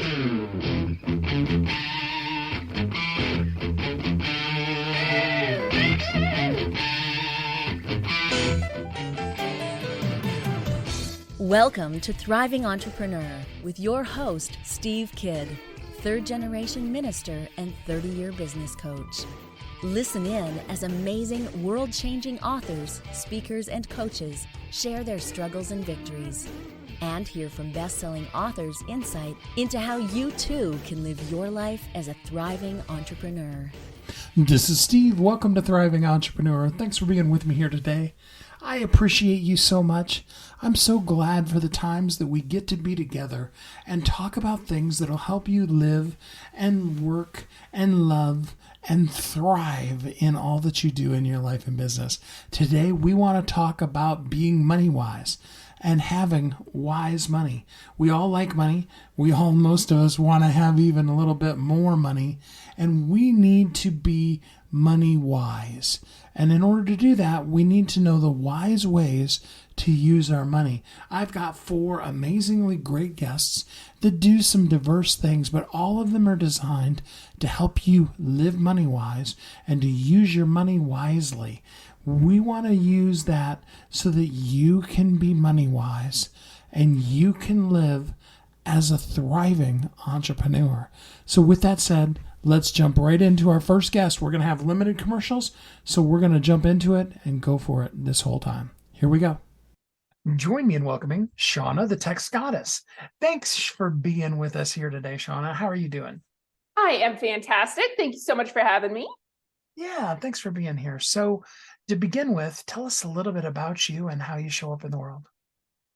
Welcome to Thriving Entrepreneur with your host, Steve Kidd, third-generation minister and 30-year business coach. Listen in as amazing, world-changing authors, speakers, and coaches share their struggles and victories. And hear from best-selling authors' insight into how you too can live your life as a thriving entrepreneur. This is Steve. Welcome to Thriving Entrepreneur. Thanks for being with me here today. I appreciate you so much. I'm so glad for the times that we get to be together and talk about things that'll help you live and work and love and thrive in all that you do in your life and business. Today, we want to talk about being money wise and having wise money. We all like money. Most of us want to have even a little bit more money, and we need to be money wise. And in order to do that, we need to know the wise ways to use our money. I've got 4 amazingly great guests that do some diverse things, but all of them are designed to help you live money wise and to use your money wisely. We want to use that so that you can be money wise and you can live as a thriving entrepreneur. So with that said, let's jump right into our first guest. We're going to have limited commercials, so we're going to jump into it and go for it this whole time. Here we go. Join me in welcoming Shauna, the Text Goddess. Thanks for being with us here today, Shauna. How are you doing? I am fantastic. Thank you so much for having me. Yeah, thanks for being here. So to begin with, tell us a little bit about you and how you show up in the world.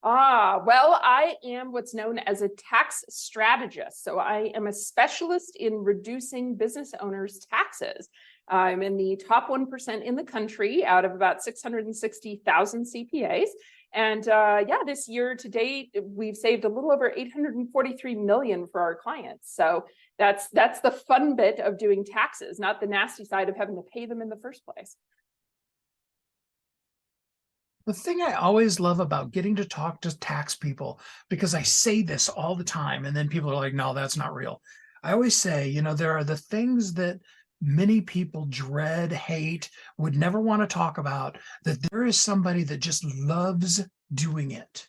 Well, I am what's known as a tax strategist. So I am a specialist in reducing business owners' taxes. I'm in the top 1% in the country out of about 660,000 CPAs. And this year to date, we've saved a little over $843 million for our clients. So that's the fun bit of doing taxes, not the nasty side of having to pay them in the first place. The thing I always love about getting to talk to tax people, because I say this all the time, and then people are like, no, that's not real. I always say, there are the things that many people dread, hate, would never want to talk about, that there is somebody that just loves doing it.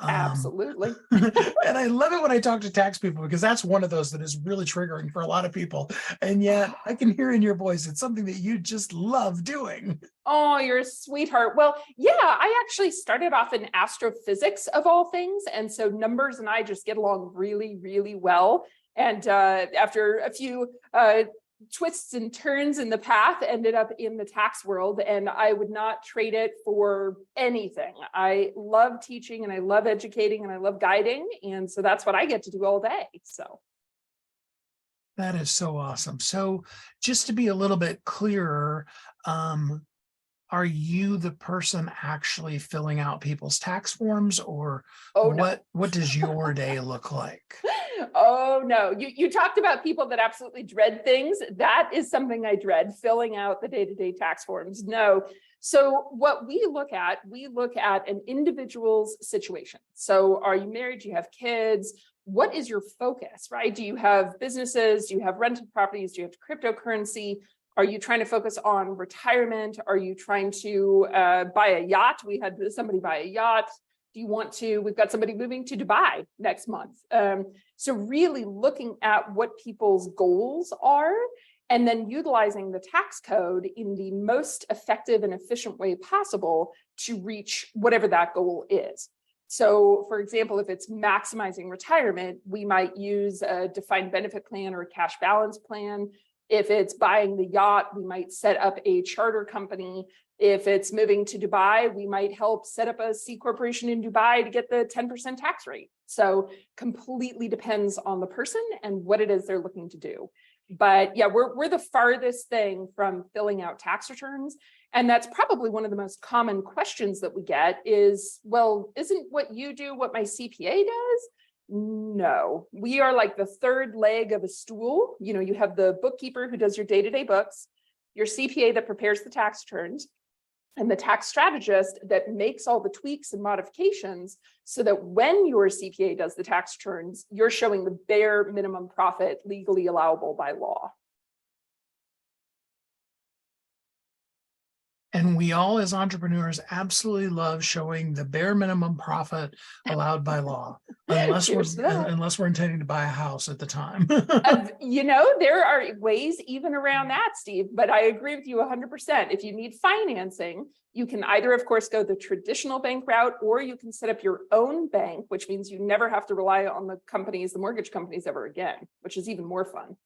Absolutely. And I love it when I talk to tax people, because that's one of those that is really triggering for a lot of people. And yet I can hear in your voice, it's something that you just love doing. Oh, you're a sweetheart. Well, yeah, I actually started off in astrophysics of all things. And so numbers and I just get along really, really well. And after a few twists and turns in the path, ended up in the tax world, and I would not trade it for anything. I love teaching and I love educating and I love guiding. And so that's what I get to do all day. So that is so awesome. So just to be a little bit clearer, are you the person actually filling out people's tax forms, or what does your day look like? Oh, no. You talked about people that absolutely dread things. That is something I dread, filling out the day-to-day tax forms. No. So what we look at an individual's situation. So are you married? Do you have kids? What is your focus, right? Do you have businesses? Do you have rental properties? Do you have cryptocurrency? Are you trying to focus on retirement? Are you trying to buy a yacht? We had somebody buy a yacht. We've got somebody moving to Dubai next month. So really looking at what people's goals are, and then utilizing the tax code in the most effective and efficient way possible to reach whatever that goal is. So for example, if it's maximizing retirement, we might use a defined benefit plan or a cash balance plan. If it's buying the yacht, we might set up a charter company. If it's moving to Dubai, we might help set up a C corporation in Dubai to get the 10% tax rate. So completely depends on the person and what it is they're looking to do. But yeah, we're the farthest thing from filling out tax returns. And that's probably one of the most common questions that we get is, well, isn't what you do what my CPA does? No, we are like the third leg of a stool. You have the bookkeeper who does your day-to-day books, your CPA that prepares the tax returns, and the tax strategist that makes all the tweaks and modifications so that when your CPA does the tax returns, you're showing the bare minimum profit legally allowable by law. And we all, as entrepreneurs, absolutely love showing the bare minimum profit allowed by law, unless we're intending to buy a house at the time. There are ways even around that, Steve, but I agree with you 100%. If you need financing, you can either, of course, go the traditional bank route, or you can set up your own bank, which means you never have to rely on the mortgage companies ever again, which is even more fun.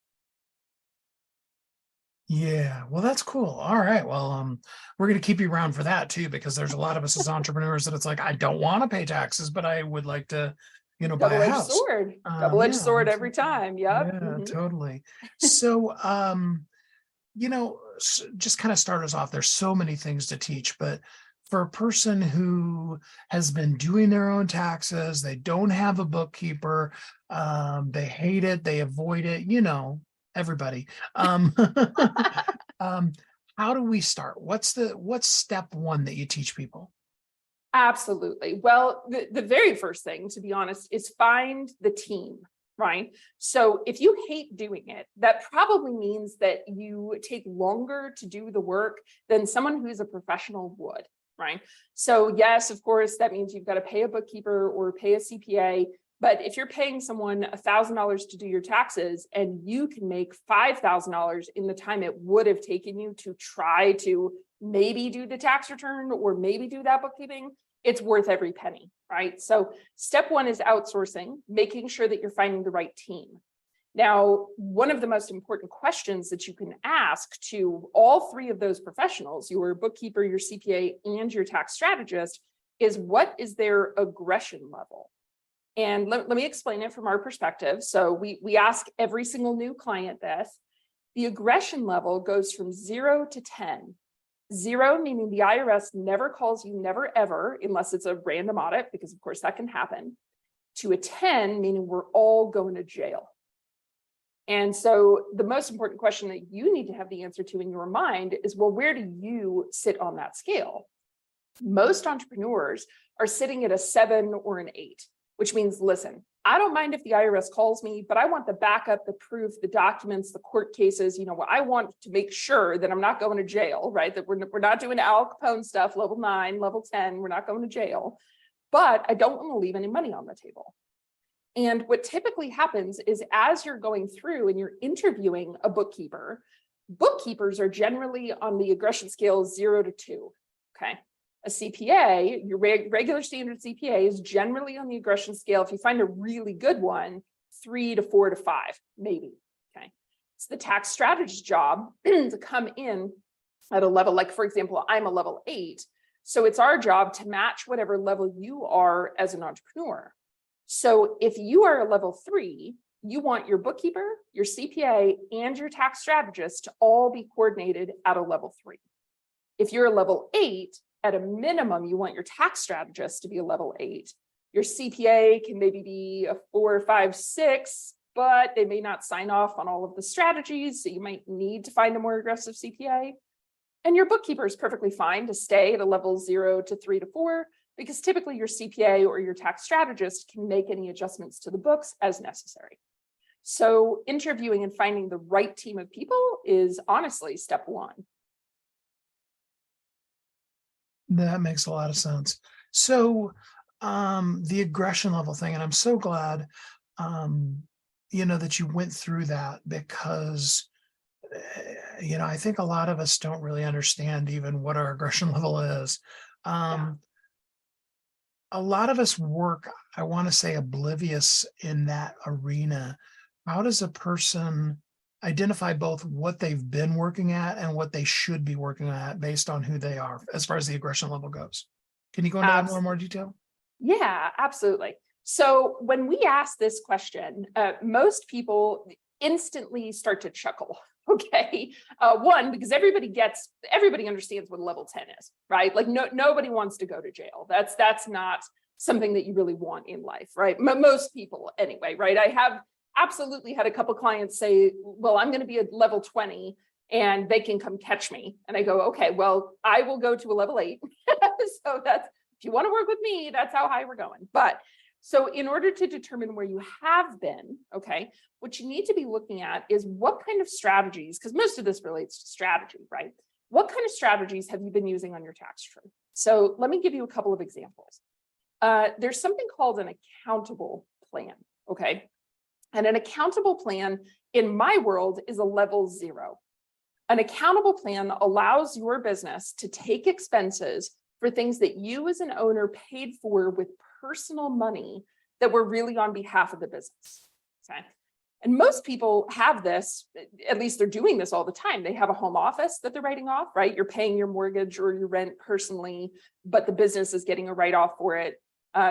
Yeah, well, that's cool. All right. Well, we're going to keep you around for that too, because there's a lot of us as entrepreneurs that it's like, I don't want to pay taxes, but I would like to, buy a house. Double-edged sword every time. Yep. Yeah, totally. So, just kind of start us off. There's so many things to teach, but for a person who has been doing their own taxes, they don't have a bookkeeper, they hate it, they avoid it, everybody. How do we start? What's step one that you teach people? Absolutely. Well, the very first thing, to be honest, is find the team, right? So if you hate doing it, that probably means that you take longer to do the work than someone who's a professional would, right? So yes, of course, that means you've got to pay a bookkeeper or pay a CPA. But if you're paying someone $1,000 to do your taxes and you can make $5,000 in the time it would have taken you to try to maybe do the tax return or maybe do that bookkeeping, it's worth every penny, right? So step one is outsourcing, making sure that you're finding the right team. Now, one of the most important questions that you can ask to all three of those professionals, your bookkeeper, your CPA, and your tax strategist, is what is their aggression level? And let me explain it from our perspective. So we ask every single new client this. The aggression level goes from 0 to 10. 0 meaning the IRS never calls you, never ever, unless it's a random audit, because of course that can happen, to a 10 meaning we're all going to jail. And so the most important question that you need to have the answer to in your mind is, well, where do you sit on that scale? Most entrepreneurs are sitting at a 7 or an 8. Which means, listen, I don't mind if the IRS calls me, but I want the backup, the proof, the documents, the court cases. I want to make sure that I'm not going to jail, right? That we're not doing Al Capone stuff, level 9, level 10, we're not going to jail. But I don't want to leave any money on the table. And what typically happens is as you're going through and you're interviewing a bookkeeper, bookkeepers are generally on the aggression scale 0 to 2, okay? A CPA, your regular standard CPA, is generally on the aggression scale. If you find a really good one, 3 to 4 to 5, maybe. Okay. It's the tax strategist's job to come in at a level, like, for example, I'm a level 8. So it's our job to match whatever level you are as an entrepreneur. So if you are a level 3, you want your bookkeeper, your CPA, and your tax strategist to all be coordinated at a level 3. If you're a level 8, at a minimum, you want your tax strategist to be a level 8. Your CPA can maybe be a 4, 5, 6, but they may not sign off on all of the strategies. So you might need to find a more aggressive CPA. And your bookkeeper is perfectly fine to stay at a level 0 to 3 to 4, because typically your CPA or your tax strategist can make any adjustments to the books as necessary. So interviewing and finding the right team of people is honestly step one. That makes a lot of sense. So the aggression level thing, and I'm so glad, that you went through that, because, I think a lot of us don't really understand even what our aggression level is. A lot of us work, I want to say, oblivious in that arena. How does a person identify both what they've been working at and what they should be working at based on who they are as far as the aggression level goes? Can you go into that in more detail? Yeah, absolutely. So when we ask this question, most people instantly start to chuckle. Okay. One, because everybody understands what a level 10 is, right? Like nobody wants to go to jail. That's not something that you really want in life, right? Most people anyway, right? I have absolutely had a couple clients say, well, I'm going to be at level 20 and they can come catch me. And I go, okay, well, I will go to a level 8. So that's, if you want to work with me, that's how high we're going. But so in order to determine where you have been, okay, what you need to be looking at is what kind of strategies, because most of this relates to strategy, right? What kind of strategies have you been using on your tax return? So let me give you a couple of examples. There's something called an accountable plan, okay? And an accountable plan in my world is a level 0. An accountable plan allows your business to take expenses for things that you as an owner paid for with personal money that were really on behalf of the business, okay? And most people have this, at least they're doing this all the time. They have a home office that they're writing off, right? You're paying your mortgage or your rent personally, but the business is getting a write-off for it.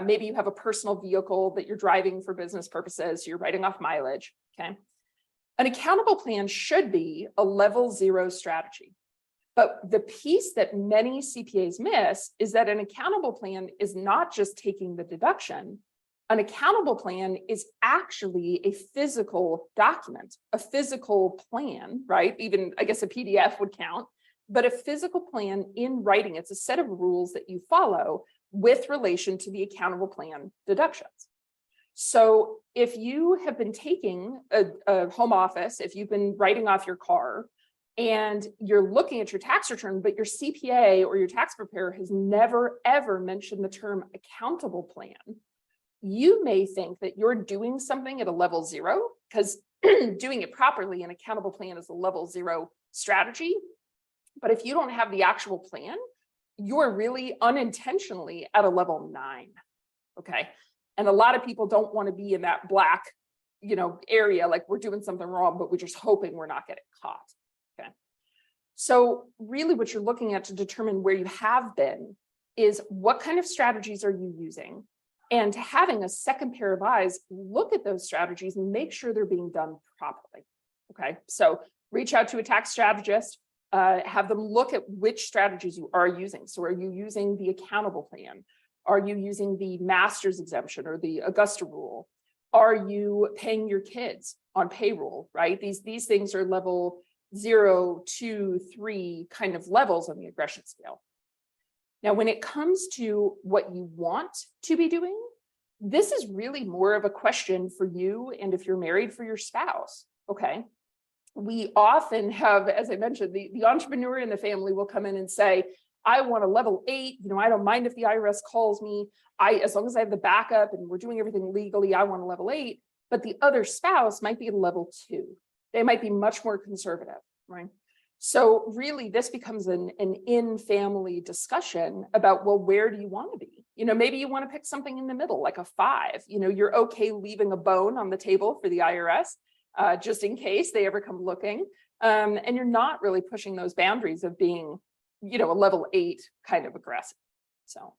Maybe you have a personal vehicle that you're driving for business purposes. You're writing off mileage, okay? An accountable plan should be a level 0 strategy. But the piece that many CPAs miss is that an accountable plan is not just taking the deduction. An accountable plan is actually a physical document, a physical plan, right? Even, I guess, a PDF would count, but a physical plan in writing. It's a set of rules that you follow with relation to the accountable plan deductions. So if you have been taking a home office, if you've been writing off your car, and you're looking at your tax return, but your CPA or your tax preparer has never, ever mentioned the term accountable plan, you may think that you're doing something at a level 0, because doing it properly, an accountable plan is a level 0 strategy. But if you don't have the actual plan, you're really unintentionally at a level 9, okay? And a lot of people don't want to be in that black, area, like we're doing something wrong, but we're just hoping we're not getting caught. Okay. So really what you're looking at to determine where you have been is what kind of strategies are you using, and having a second pair of eyes look at those strategies and make sure they're being done properly. Okay. So reach out to a tax strategist, have them look at which strategies you are using. So are you using the accountable plan? Are you using the master's exemption or the Augusta rule? Are you paying your kids on payroll, right? These things are level 0, 2, 3 kind of levels on the aggression scale. Now, when it comes to what you want to be doing, this is really more of a question for you, and if you're married, for your spouse, okay? We often have, as I mentioned, the entrepreneur in the family will come in and say, I want a level 8, I don't mind if the IRS calls me, as long as I have the backup and we're doing everything legally, I want a level 8, but the other spouse might be a level 2. They might be much more conservative, right? So really this becomes an in-family discussion about, well, where do you want to be? Maybe you want to pick something in the middle, like a 5. You're okay leaving a bone on the table for the IRS, just in case they ever come looking. And you're not really pushing those boundaries of being, a level 8 kind of aggressive. So.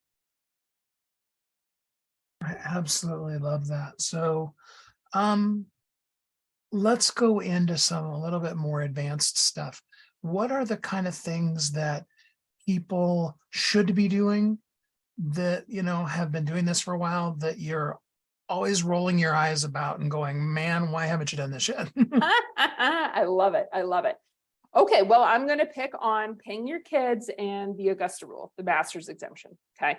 I absolutely love that. So, let's go into a little bit more advanced stuff. What are the kind of things that people should be doing that, have been doing this for a while, that you're always rolling your eyes about and going, man, why haven't you done this yet? I love it. I love it. Okay, well, I'm going to pick on paying your kids and the Augusta rule, the master's exemption. Okay.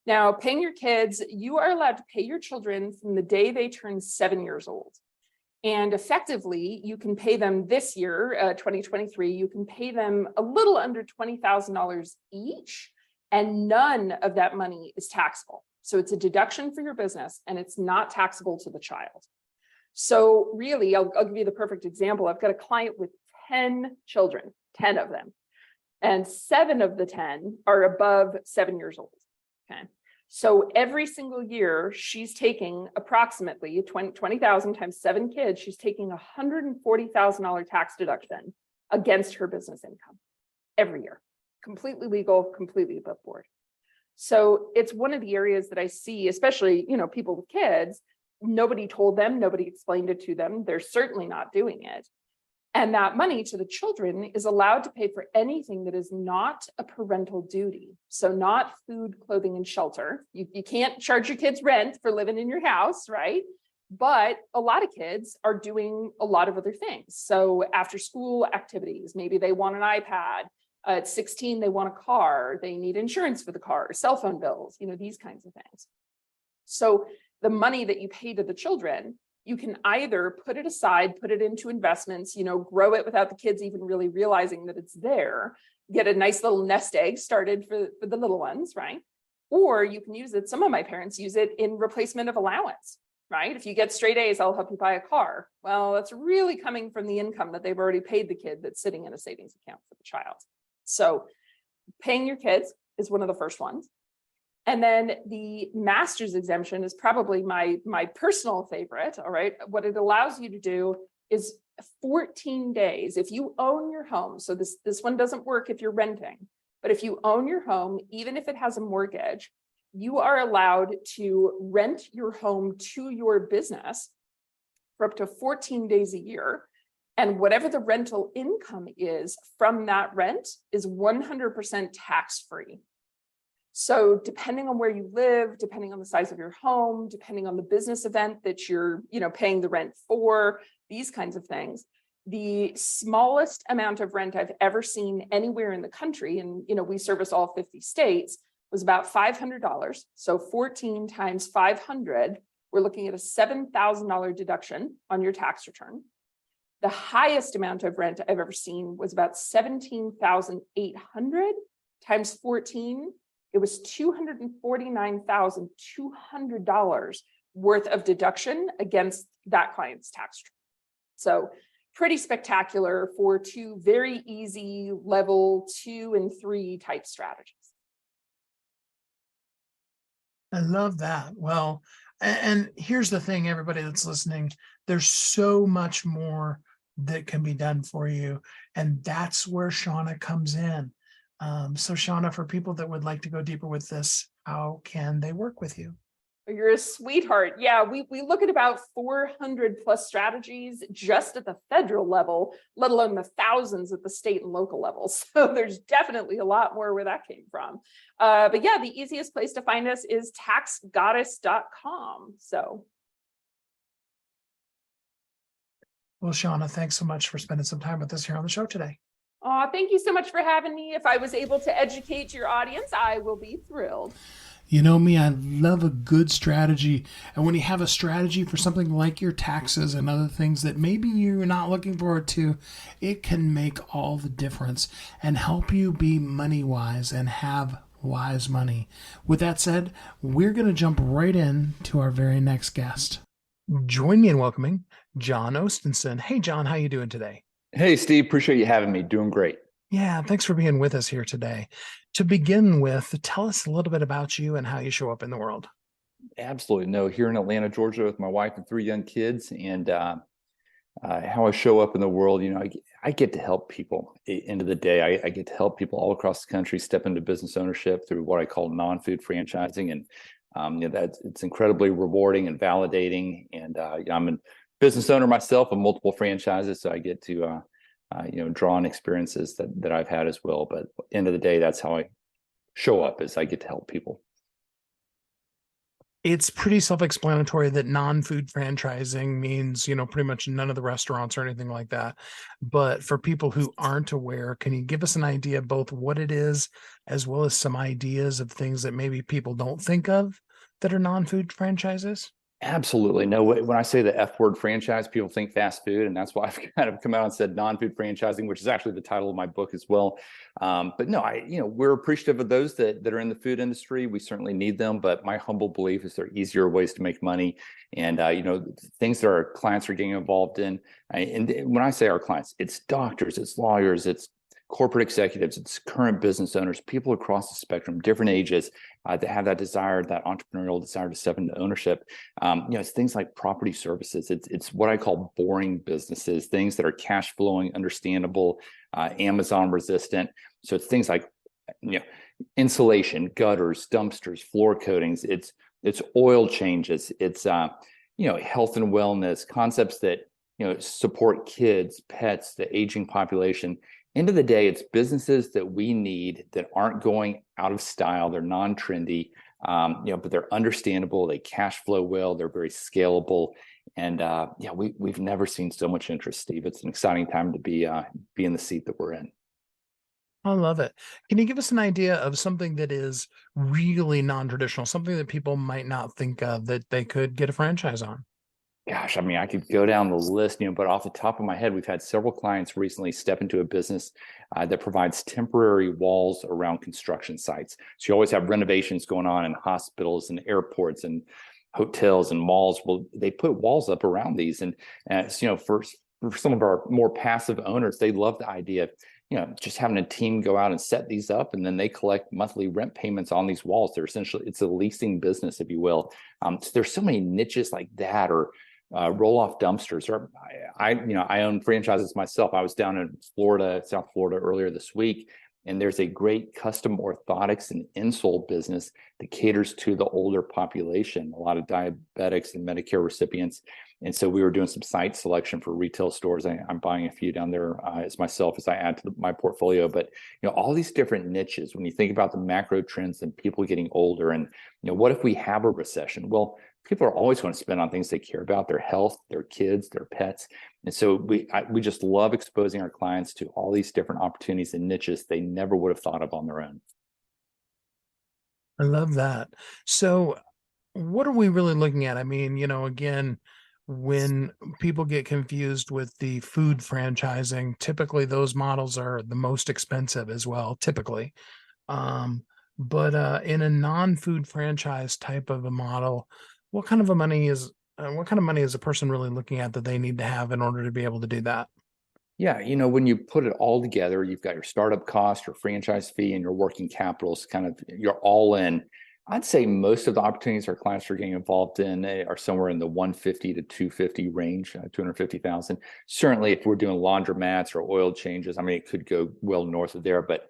Now, paying your kids, you are allowed to pay your children from the day they turn 7 years old. And effectively, you can pay them this year, 2023, you can pay them a little under $20,000 each, and none of that money is taxable. So it's a deduction for your business, and it's not taxable to the child. So really, I'll give you the perfect example. I've got a client with 10 children, 10 of them, and 7 of the 10 are above 7 years old. Okay. So every single year, she's taking approximately 20,000 times 7 kids. She's taking $140,000 tax deduction against her business income every year. Completely legal, completely above board. So it's one of the areas that I see, especially, people with kids, nobody told them, nobody explained it to them. They're certainly not doing it. And that money to the children is allowed to pay for anything that is not a parental duty. So not food, clothing, and shelter. You can't charge your kids rent for living in your house, right? But a lot of kids are doing a lot of other things. So after school activities, maybe they want an iPad. At 16, they want a car. They need insurance for the car, cell phone bills, these kinds of things. So the money that you pay to the children, you can either put it aside, put it into investments, grow it without the kids even really realizing that it's there, get a nice little nest egg started for the little ones, right? Or you can use it. Some of my parents use it in replacement of allowance, right? If you get straight A's, I'll help you buy a car. Well, that's really coming from the income that they've already paid the kid that's sitting in a savings account for the child. So paying your kids is one of the first ones. And then the master's exemption is probably my personal favorite. All right. What it allows you to do is 14 days. If you own your home, so this one doesn't work if you're renting, but if you own your home, even if it has a mortgage, you are allowed to rent your home to your business for up to 14 days a year. And whatever the rental income is from that rent is 100% tax-free. So depending on where you live, depending on the size of your home, depending on the business event that you're, paying the rent for, these kinds of things, the smallest amount of rent I've ever seen anywhere in the country, and we service all 50 states, was about $500. So 14 times 500, we're looking at a $7,000 deduction on your tax return. The highest amount of rent I've ever seen was about 17,800 times 14. It was $249,200 worth of deduction against that client's tax return. So pretty spectacular for two very easy level 2 and 3 type strategies. I love that. Well, and here's the thing, everybody that's listening, there's so much more that can be done for you. And that's where Shauna comes in. So Shauna, for people that would like to go deeper with this, how can they work with you? You're a sweetheart. Yeah, we look at about 400 plus strategies just at the federal level, let alone the thousands at the state and local levels. So there's definitely a lot more where that came from. But yeah, the easiest place to find us is taxgoddess.com. So. Well, Shauna, thanks so much for spending some time with us here on the show today. Oh, thank you so much for having me. If I was able to educate your audience, I will be thrilled. You know me, I love a good strategy. And when you have a strategy for something like your taxes and other things that maybe you're not looking forward to, it can make all the difference and help you be money wise and have wise money. With that said, we're going to jump right in to our very next guest. Join me in welcoming John Ostenson. Hey, John, how you doing today? Hey, Steve, appreciate you having me. Doing great. Yeah, thanks for being with us here today. To begin with, tell us a little bit about you and how you show up in the world. Absolutely. No, here in Atlanta, Georgia, with my wife and 3 young kids, and how I show up in the world, I get to help people. At the end of the day, I get to help people all across the country step into business ownership through what I call non-food franchising, and it's incredibly rewarding and validating. And I'm a business owner myself of multiple franchises, so I get to draw on experiences that I've had as well. But at the end of the day, that's how I show up, is I get to help people. It's pretty self-explanatory that non-food franchising means, pretty much none of the restaurants or anything like that. But for people who aren't aware, can you give us an idea of both what it is, as well as some ideas of things that maybe people don't think of that are non-food franchises? Absolutely. No, when I say the F word franchise, people think fast food. And that's why I've kind of come out and said non-food franchising, which is actually the title of my book as well. But no, we're appreciative of those that are in the food industry. We certainly need them. But my humble belief is there are easier ways to make money. And, things that our clients are getting involved in. And when I say our clients, it's doctors, it's lawyers, it's corporate executives, it's current business owners, people across the spectrum, different ages that have that desire, that entrepreneurial desire to step into ownership. It's things like property services. It's what I call boring businesses, things that are cash flowing, understandable, Amazon resistant. So it's things like, insulation, gutters, dumpsters, floor coatings. It's oil changes. It's health and wellness concepts that support kids, pets, the aging population. End of the day, it's businesses that we need that aren't going out of style. They're non-trendy, but they're understandable. They cash flow well. They're very scalable. And yeah, we've never seen so much interest, Steve. It's an exciting time to be in the seat that we're in. I love it. Can you give us an idea of something that is really non-traditional, something that people might not think of that they could get a franchise on? Gosh, I mean, I could go down the list, but off the top of my head, we've had several clients recently step into a business that provides temporary walls around construction sites. So you always have renovations going on in hospitals and airports and hotels and malls. Well, they put walls up around these, and it's, for some of our more passive owners, they love the idea of just having a team go out and set these up, and then they collect monthly rent payments on these walls. They're essentially, it's a leasing business, if you will. So there's so many niches like that, or roll-off dumpsters. Or I own franchises myself. I was down in Florida, South Florida, earlier this week, and there's a great custom orthotics and insole business that caters to the older population, a lot of diabetics and Medicare recipients. And so we were doing some site selection for retail stores. I'm buying a few down there as I add to my portfolio. But all these different niches, when you think about the macro trends and people getting older, and what if we have a recession? Well, people are always going to spend on things they care about: their health, their kids, their pets. And so we just love exposing our clients to all these different opportunities and niches they never would have thought of on their own. I love that. So what are we really looking at? I mean, again, when people get confused with the food franchising, typically those models are the most expensive as well, typically. But in a non-food franchise type of a model, what kind of money is a person really looking at that they need to have in order to be able to do that? Yeah, when you put it all together, you've got your startup cost, your franchise fee, and your working capital. Is kind of, you're all in. I'd say most of the opportunities our clients are getting involved in are somewhere in the 150 to 250 range, 250,000. Certainly, if we're doing laundromats or oil changes, I mean, it could go well north of there. But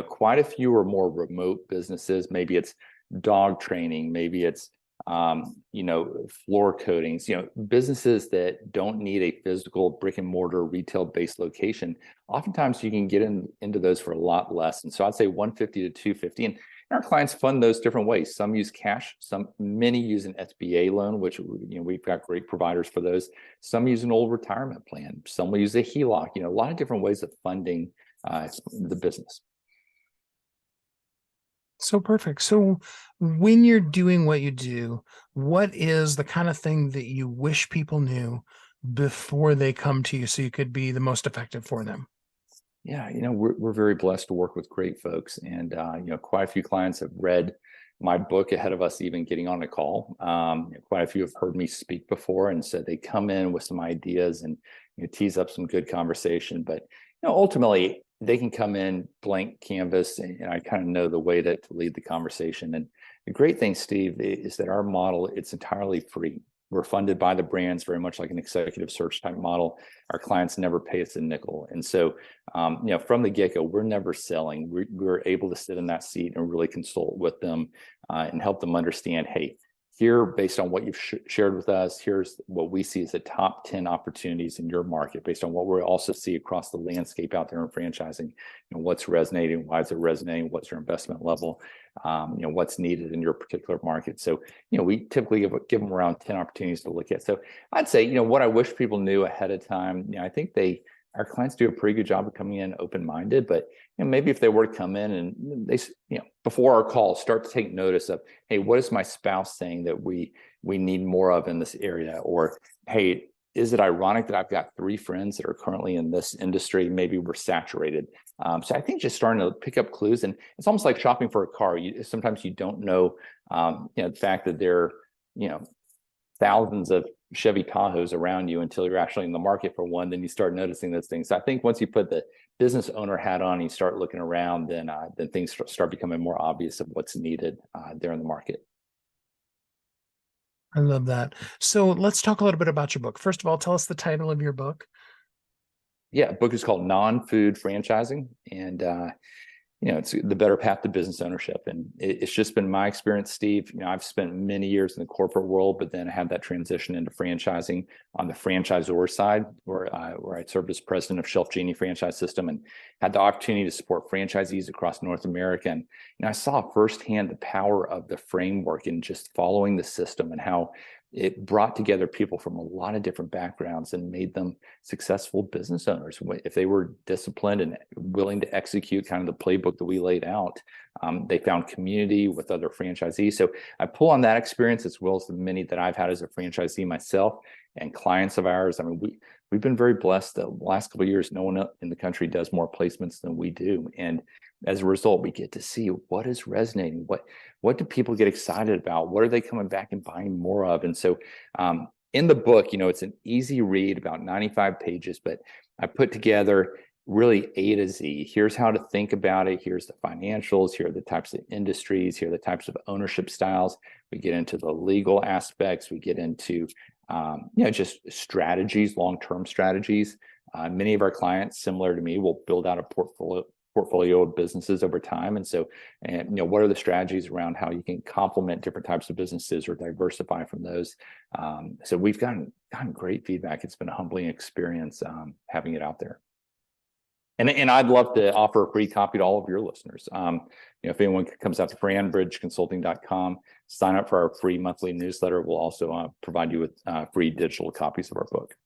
quite a few are more remote businesses. Maybe it's dog training, maybe it's floor coatings, businesses that don't need a physical brick and mortar retail based location. Oftentimes you can get into those for a lot less. And so I'd say 150 to 250. And our clients fund those different ways. Some use cash, many use an SBA loan, which, we've got great providers for those. Some use an old retirement plan. Some will use a HELOC, a lot of different ways of funding the business. So perfect. So when you're doing what you do, what is the kind of thing that you wish people knew before they come to you so you could be the most effective for them? Yeah, we're very blessed to work with great folks, and quite a few clients have read my book ahead of us even getting on a call. Quite a few have heard me speak before, and so they come in with some ideas and tease up some good conversation. But ultimately, they can come in blank canvas, and I kind of know the way to lead the conversation. And the great thing, Steve, is that our model, it's entirely free. We're funded by the brands, very much like an executive search type model. Our clients never pay us a nickel. And so, from the get-go, we're never selling. We're able to sit in that seat and really consult with them and help them understand, hey, here, based on what you've shared with us, here's what we see as the top 10 opportunities in your market, based on what we also see across the landscape out there in franchising. What's resonating, why is it resonating, what's your investment level, what's needed in your particular market. So, we typically give them around 10 opportunities to look at. So I'd say, what I wish people knew ahead of time, I think our clients do a pretty good job of coming in open-minded, but maybe if they were to come in and they, before our call, start to take notice of, hey, what is my spouse saying that we need more of in this area? Or, hey, is it ironic that I've got 3 friends that are currently in this industry? Maybe we're saturated. So I think just starting to pick up clues, and it's almost like shopping for a car. Sometimes you don't know, the fact that there are, thousands of Chevy Tahoes around you until you're actually in the market for one. Then you start noticing those things. So I think once you put the business owner hat on and you start looking around, then things start becoming more obvious of what's needed there in the market. I love that. So let's talk a little bit about your book. First of all, tell us the title of your book. Yeah, the book is called Non-Food Franchising, and it's the better path to business ownership. And it's just been my experience, Steve. I've spent many years in the corporate world, but then I had that transition into franchising on the franchisor side, where I served as president of Shelf Genie franchise system and had the opportunity to support franchisees across North America. And I saw firsthand the power of the framework and just following the system, and how it brought together people from a lot of different backgrounds and made them successful business owners. If they were disciplined and willing to execute kind of the playbook that we laid out, they found community with other franchisees. So I pull on that experience as well as the many that I've had as a franchisee myself and clients of ours. I mean, we've been very blessed. The last couple of years, no one in the country does more placements than we do. And as a result, we get to see what is resonating, what do people get excited about, what are they coming back and buying more of. And so in the book, it's an easy read, about 95 pages, but I put together really A to Z. Here's how to think about it. Here's the financials. Here are the types of industries. Here are the types of ownership styles. We get into the legal aspects. We get into just strategies, long-term strategies. Many of our clients, similar to me, will build out a portfolio of businesses over time. And so, what are the strategies around how you can complement different types of businesses or diversify from those? So we've gotten great feedback. It's been a humbling experience having it out there. And I'd love to offer a free copy to all of your listeners. If anyone comes out to franbridgeconsulting.com, sign up for our free monthly newsletter. We'll also provide you with free digital copies of our book.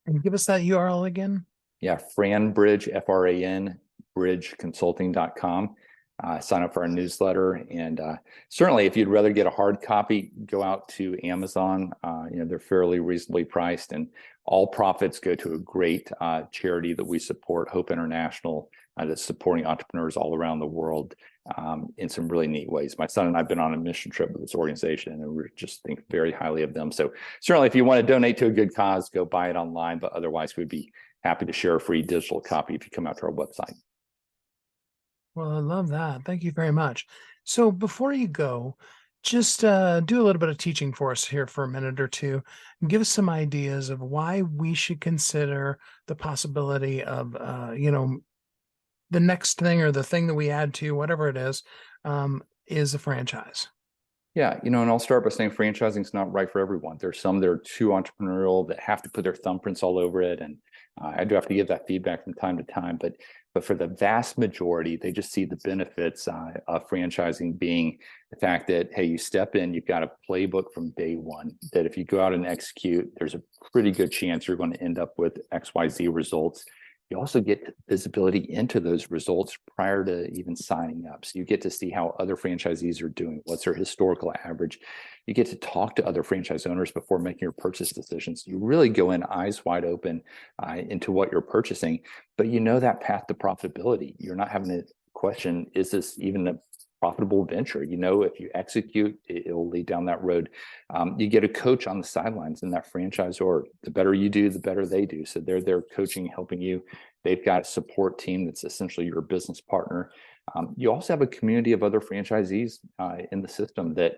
And give us that URL again. Yeah, Franbridge, F-R-A-N, bridgeconsulting.com. Sign up for our newsletter. And certainly, if you'd rather get a hard copy, go out to Amazon. They're fairly reasonably priced, and all profits go to a great charity that we support, Hope International, that's supporting entrepreneurs all around the world in some really neat ways. My son and I have been on a mission trip with this organization, and we just think very highly of them. So certainly, if you want to donate to a good cause, go buy it online. But otherwise, we'd be happy to share a free digital copy if you come out to our website. Well, I love that. Thank you very much. So before you go, just do a little bit of teaching for us here for a minute or two. Give us some ideas of why we should consider the possibility of, the next thing or the thing that we add to, whatever it is a franchise. Yeah, and I'll start by saying franchising is not right for everyone. There's some that are too entrepreneurial that have to put their thumbprints all over it. And I do have to give that feedback from time to time. But for the vast majority, they just see the benefits of franchising being the fact that, hey, you step in, you've got a playbook from day one, that if you go out and execute, there's a pretty good chance you're going to end up with XYZ results. You also get visibility into those results prior to even signing up. So you get to see how other franchisees are doing, what's their historical average. You get to talk to other franchise owners before making your purchase decisions. You really go in eyes wide open into what you're purchasing, but you know that path to profitability. You're not having to question, is this even a profitable venture? If you execute, it'll lead down that road. You get a coach on the sidelines in that franchisor. The better you do, the better they do. So they're there coaching, helping you. They've got a support team that's essentially your business partner. You also have a community of other franchisees in the system that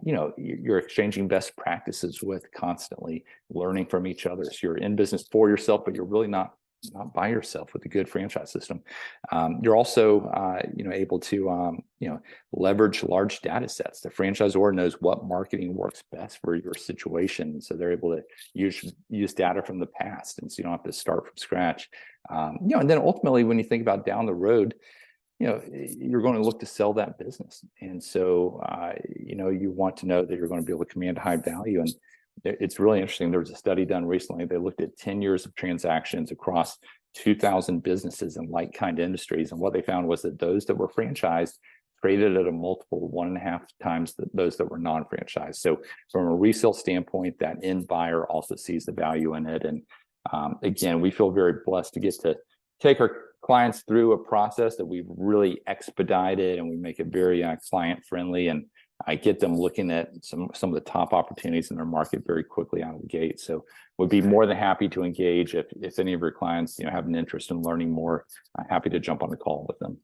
you're exchanging best practices with, constantly learning from each other. So you're in business for yourself, but you're really not by yourself with a good franchise system. You're also, able to, leverage large data sets. The franchisor knows what marketing works best for your situation. So they're able to use data from the past. And so you don't have to start from scratch. And then ultimately, when you think about down the road, you're going to look to sell that business. And so, you want to know that you're going to be able to command high value. And it's really interesting. There was a study done recently. They looked at 10 years of transactions across 2,000 businesses in like-kind industries. And what they found was that those that were franchised traded at a multiple 1.5 times those that were non-franchised. So from a resale standpoint, that end buyer also sees the value in it. And again, we feel very blessed to get to take our clients through a process that we've really expedited, and we make it very client-friendly. And I get them looking at some of the top opportunities in their market very quickly out of the gate. So would be more than happy to engage if any of your clients have an interest in learning more. I'm happy to jump on the call with them.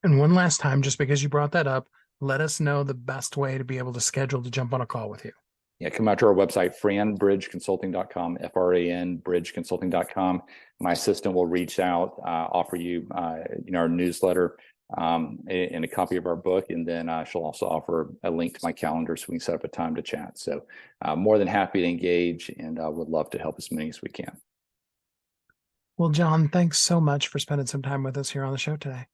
And one last time, just because you brought that up, let us know the best way to be able to schedule to jump on a call with you. Yeah, come out to our website, franbridgeconsulting.com, F-R-A-N, bridgeconsulting.com. My assistant will reach out, offer you, our newsletter, and a copy of our book. And then she'll also offer a link to my calendar so we can set up a time to chat. So more than happy to engage, and would love to help as many as we can. Well, John, thanks so much for spending some time with us here on the show today.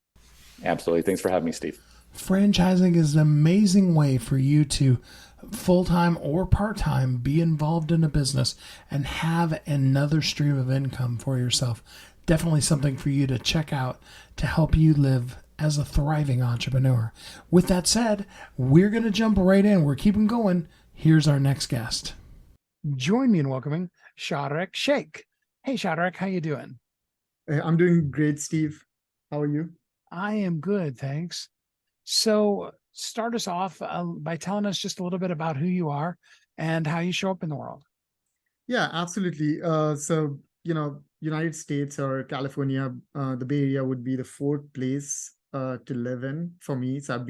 Absolutely. Thanks for having me, Steve. Franchising is an amazing way for you to full-time or part-time be involved in a business and have another stream of income for yourself. Definitely something for you to check out to help you live as a thriving entrepreneur. With that said, we're going to jump right in. We're keeping going. Here's our next guest. Join me in welcoming Sharekh Sheikh. Hey, Sharekh, how you doing? I'm doing great, Steve. How are you? I am good, thanks. So start us off by telling us just a little bit about who you are and how you show up in the world. Yeah, absolutely. United States or California, the Bay Area would be the fourth place to live in for me. So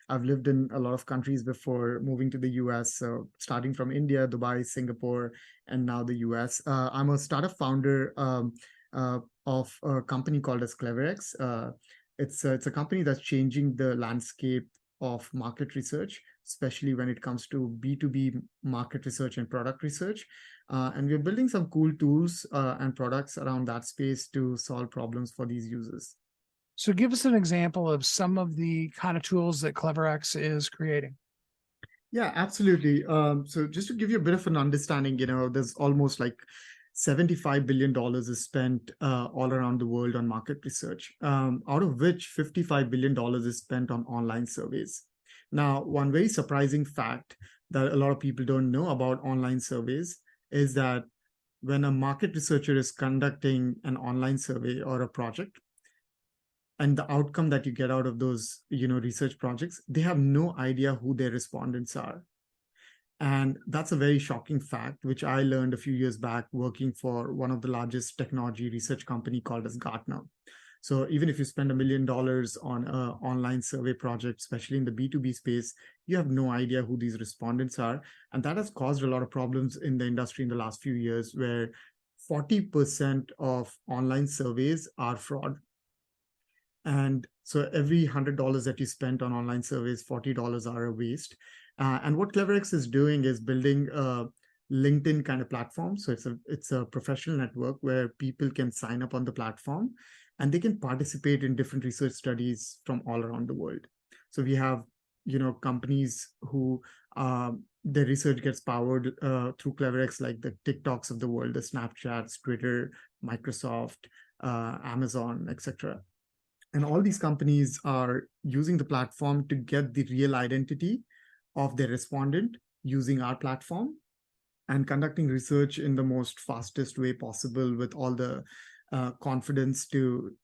I've lived in a lot of countries before moving to the US. So starting from India, Dubai, Singapore, and now the US. I'm a startup founder of a company called as CleverX. It's a company that's changing the landscape of market research, especially when it comes to B2B market research and product research. And we're building some cool tools and products around that space to solve problems for these users. So give us an example of some of the kind of tools that CleverX is creating. Yeah, absolutely. So just to give you a bit of an understanding, there's almost like $75 billion is spent all around the world on market research, out of which $55 billion is spent on online surveys. Now, one very surprising fact that a lot of people don't know about online surveys is that when a market researcher is conducting an online survey or a project, and the outcome that you get out of those, research projects, they have no idea who their respondents are. And that's a very shocking fact, which I learned a few years back working for one of the largest technology research company called as Gartner. So even if you spend $1 million on an online survey project, especially in the B2B space, you have no idea who these respondents are. And that has caused a lot of problems in the industry in the last few years, where 40% of online surveys are fraud. And so every $100 that you spent on online surveys, $40 are a waste. And what CleverX is doing is building a LinkedIn kind of platform. So it's a professional network where people can sign up on the platform and they can participate in different research studies from all around the world. So we have, companies who their research gets powered through CleverX, like the TikToks of the world, the Snapchats, Twitter, Microsoft, Amazon, etc. And all these companies are using the platform to get the real identity of their respondent using our platform and conducting research in the most fastest way possible with all the confidence to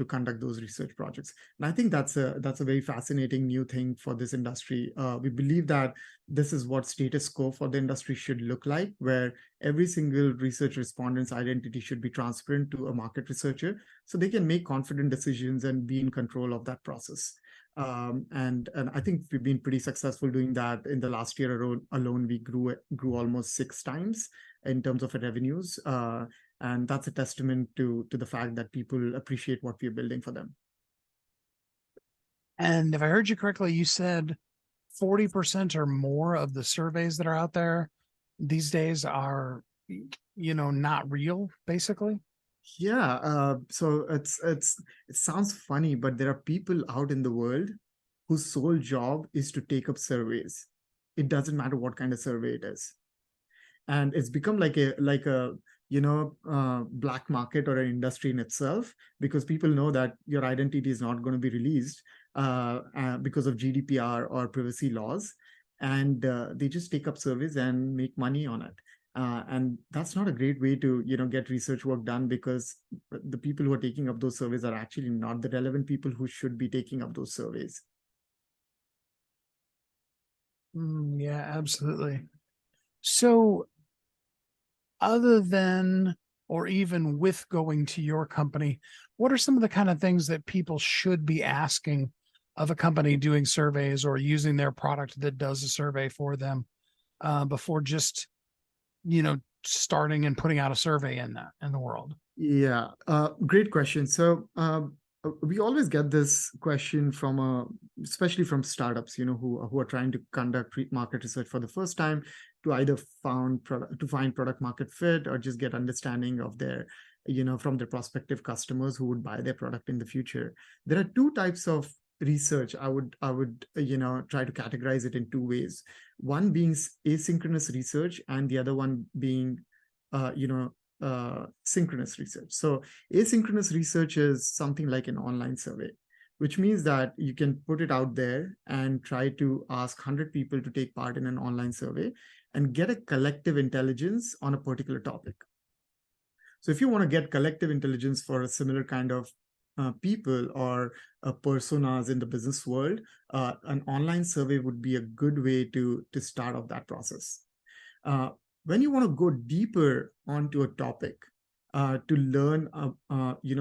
conduct those research projects. And I think that's a very fascinating new thing for this industry. We believe that this is what status quo for the industry should look like, where every single research respondent's identity should be transparent to a market researcher so they can make confident decisions and be in control of that process. And I think we've been pretty successful doing that. In the last year alone, we grew almost 6 times in terms of revenues. And that's a testament to the fact that people appreciate what we're building for them. And if I heard you correctly, you said 40% or more of the surveys that are out there these days are, not real, basically. Yeah. So it sounds funny, but there are people out in the world whose sole job is to take up surveys. It doesn't matter what kind of survey it is. And it's become like a black market or an industry in itself, because people know that your identity is not going to be released because of GDPR or privacy laws. And they just take up surveys and make money on it. And that's not a great way to, get research work done, because the people who are taking up those surveys are actually not the relevant people who should be taking up those surveys. Yeah, absolutely. So other than, or even with going to your company, what are some of the kind of things that people should be asking of a company doing surveys or using their product that does a survey for them before just, starting and putting out a survey in the world? Yeah, great question. So we always get this question especially from startups, who are trying to conduct market research for the first time, to either find product market fit or just get understanding of their, from their prospective customers who would buy their product in the future. There are 2 types of research, I would try to categorize it in two ways. One being asynchronous research, and the other one being synchronous research. So asynchronous research is something like an online survey, which means that you can put it out there and try to ask 100 people to take part in an online survey and get a collective intelligence on a particular topic. So if you want to get collective intelligence for a similar kind of people or personas in the business world, an online survey would be a good way to start off that process. When you want to go deeper onto a topic, to learn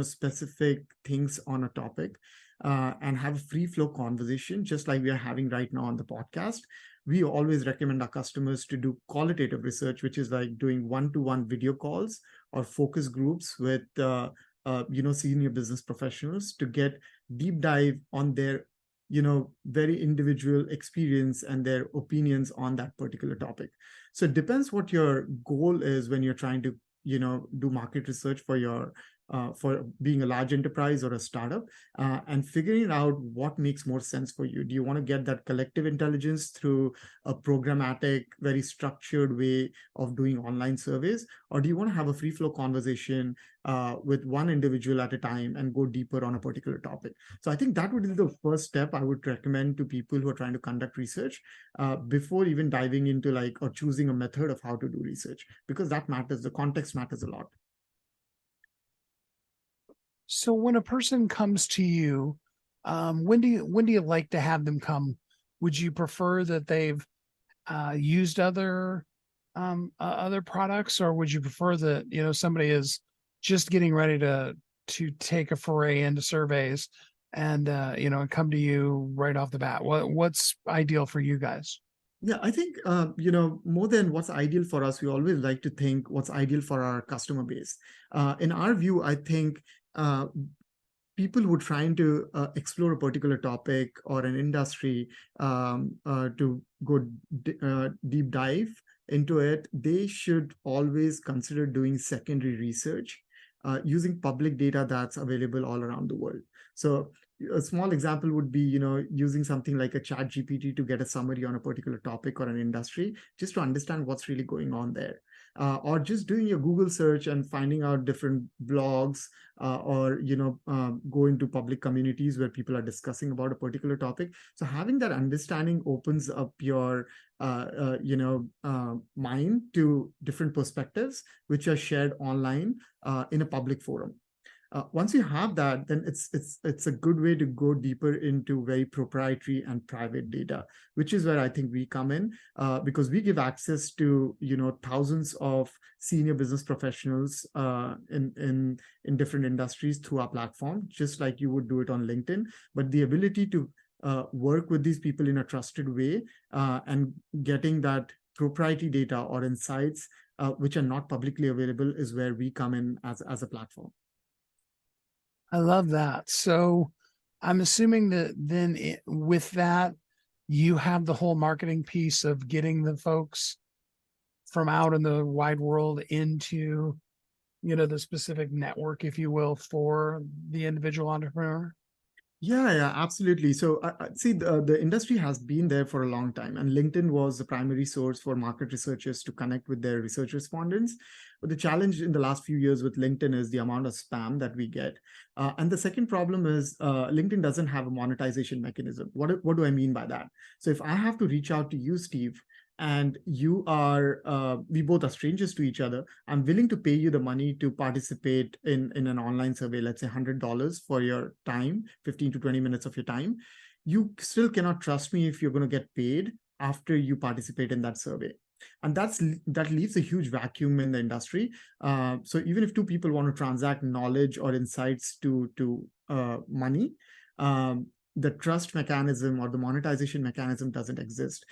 specific things on a topic, and have a free flow conversation, just like we are having right now on the podcast, we always recommend our customers to do qualitative research, which is like doing one-to-one video calls or focus groups with senior business professionals to get deep dive on their very individual experience and their opinions on that particular topic. So it depends what your goal is when you're trying to do market research for being a large enterprise or a startup, and figuring out what makes more sense for you. Do you want to get that collective intelligence through a programmatic, very structured way of doing online surveys? Or do you want to have a free flow conversation with one individual at a time and go deeper on a particular topic? So I think that would be the first step I would recommend to people who are trying to conduct research before even diving into or choosing a method of how to do research, because that matters. The context matters a lot. So when a person comes to you, when do you like to have them come? Would you prefer that they've used other products, or would you prefer that somebody is just getting ready to take a foray into surveys and come to you right off the bat? What's ideal for you guys? Yeah, I think, more than what's ideal for us, we always like to think what's ideal for our customer base. In our view, I think people who are trying to explore a particular topic or an industry to go deep dive into it, they should always consider doing secondary research using public data that's available all around the world. So a small example would be, using something like a chat GPT to get a summary on a particular topic or an industry, just to understand what's really going on there. Or just doing your Google search and finding out different blogs, or go into public communities where people are discussing about a particular topic. So having that understanding opens up your mind to different perspectives which are shared online in a public forum. Once you have that, then it's a good way to go deeper into very proprietary and private data, which is where I think we come in, because we give access to thousands of senior business professionals in different industries through our platform, just like you would do it on LinkedIn. But the ability to work with these people in a trusted way and getting that proprietary data or insights which are not publicly available is where we come in as a platform. I love that. So I'm assuming that then with that, you have the whole marketing piece of getting the folks from out in the wide world into, the specific network, if you will, for the individual entrepreneur. Yeah, absolutely. So see, the industry has been there for a long time, and LinkedIn was the primary source for market researchers to connect with their research respondents. But the challenge in the last few years with LinkedIn is the amount of spam that we get. And the second problem is LinkedIn doesn't have a monetization mechanism. What do I mean by that? So if I have to reach out to you, Steve, and you are, we both are strangers to each other, I'm willing to pay you the money to participate in an online survey, let's say $100 for your time, 15 to 20 minutes of your time. You still cannot trust me if you're going to get paid after you participate in that survey. And that leaves a huge vacuum in the industry. So even if two people want to transact knowledge or insights to money, the trust mechanism or the monetization mechanism doesn't exist.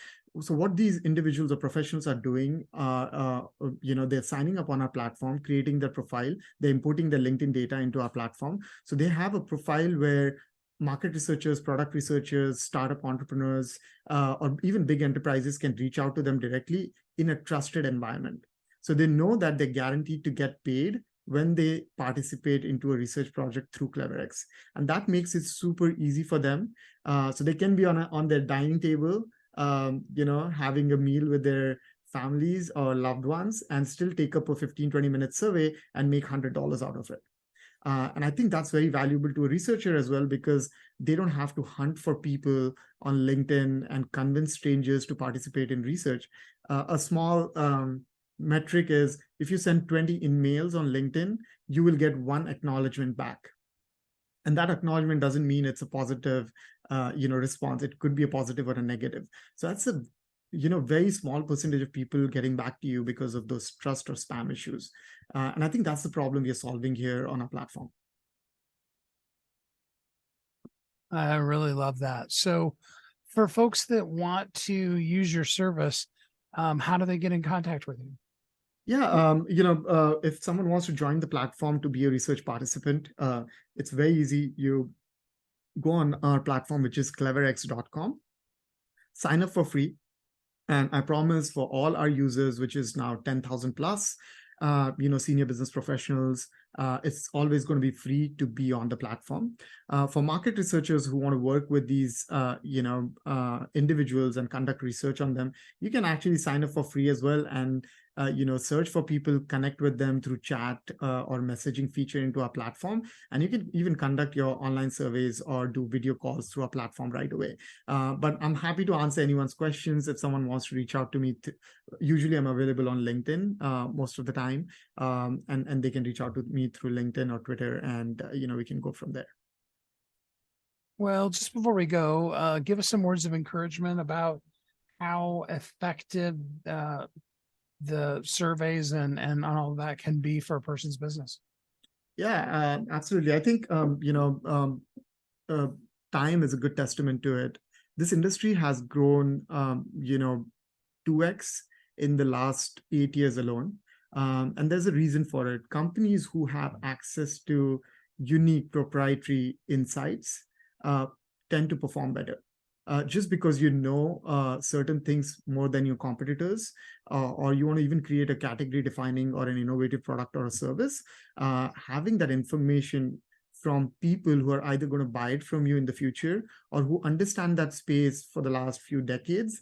So what these individuals or professionals are doing, they're signing up on our platform, creating their profile, they're importing their LinkedIn data into our platform. So they have a profile where market researchers, product researchers, startup entrepreneurs, or even big enterprises can reach out to them directly in a trusted environment. So they know that they're guaranteed to get paid when they participate into a research project through CleverX. And that makes it super easy for them. So they can be on their dining table, having a meal with their families or loved ones and still take up a 15-20 minute survey and make $100 out of it. And I think that's very valuable to a researcher as well, because they don't have to hunt for people on LinkedIn and convince strangers to participate in research. A small metric is if you send 20 emails on LinkedIn, you will get one acknowledgement back. And that acknowledgement doesn't mean it's a positive, response. It could be a positive or a negative. So that's a very small percentage of people getting back to you because of those trust or spam issues. And I think that's the problem we are solving here on our platform. I really love that. So for folks that want to use your service, how do they get in contact with you? Yeah, if someone wants to join the platform to be a research participant, it's very easy. You go on our platform, which is cleverx.com, sign up for free. And I promise for all our users, which is now 10,000 plus, senior business professionals, it's always going to be free to be on the platform. For market researchers who want to work with these, individuals and conduct research on them, you can actually sign up for free as well and search for people, connect with them through chat or messaging feature into our platform. And you can even conduct your online surveys or do video calls through our platform right away. But I'm happy to answer anyone's questions. If someone wants to reach out to me, usually I'm available on LinkedIn most of the time. And they can reach out to me through LinkedIn or Twitter, and we can go from there. Well, just before we go, give us some words of encouragement about how effective the surveys and all of that can be for a person's business. Yeah, absolutely. I think, time is a good testament to it. This industry has grown, 2x in the last 8 years alone. And there's a reason for it. Companies who have access to unique proprietary insights tend to perform better. Just because certain things more than your competitors, or you want to even create a category defining or an innovative product or a service, having that information from people who are either going to buy it from you in the future or who understand that space for the last few decades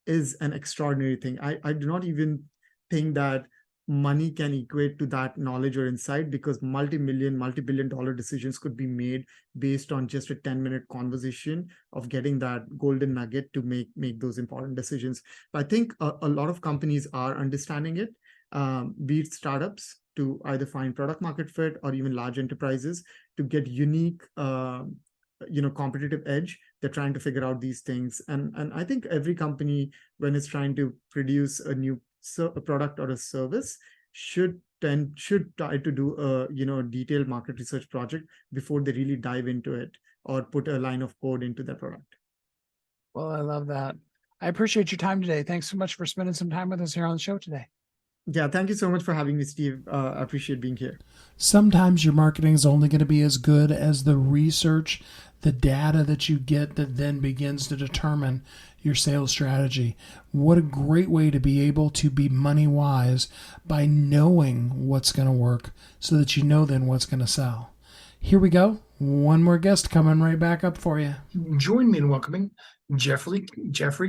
is an extraordinary thing. I do not even think that money can equate to that knowledge or insight, because multi-billion-dollar decisions could be made based on just a 10-minute conversation of getting that golden nugget to make those important decisions. But I think a lot of companies are understanding it, be it startups to either find product market fit or even large enterprises to get unique competitive edge. They're trying to figure out these things. And I think every company, when it's trying to produce a new a product or a service, should try to do a detailed market research project before they really dive into it or put a line of code into their product. Well, I love that. I appreciate your time today. Thanks so much for spending some time with us here on the show today. Yeah, thank you so much for having me, Steve. I appreciate being here. Sometimes your marketing is only going to be as good as the research, the data that you get that then begins to determine your sales strategy. What a great way to be able to be money wise by knowing what's going to work so that you know then what's going to sell. Here we go. One more guest coming right back up for you. Join me in welcoming Jeffrey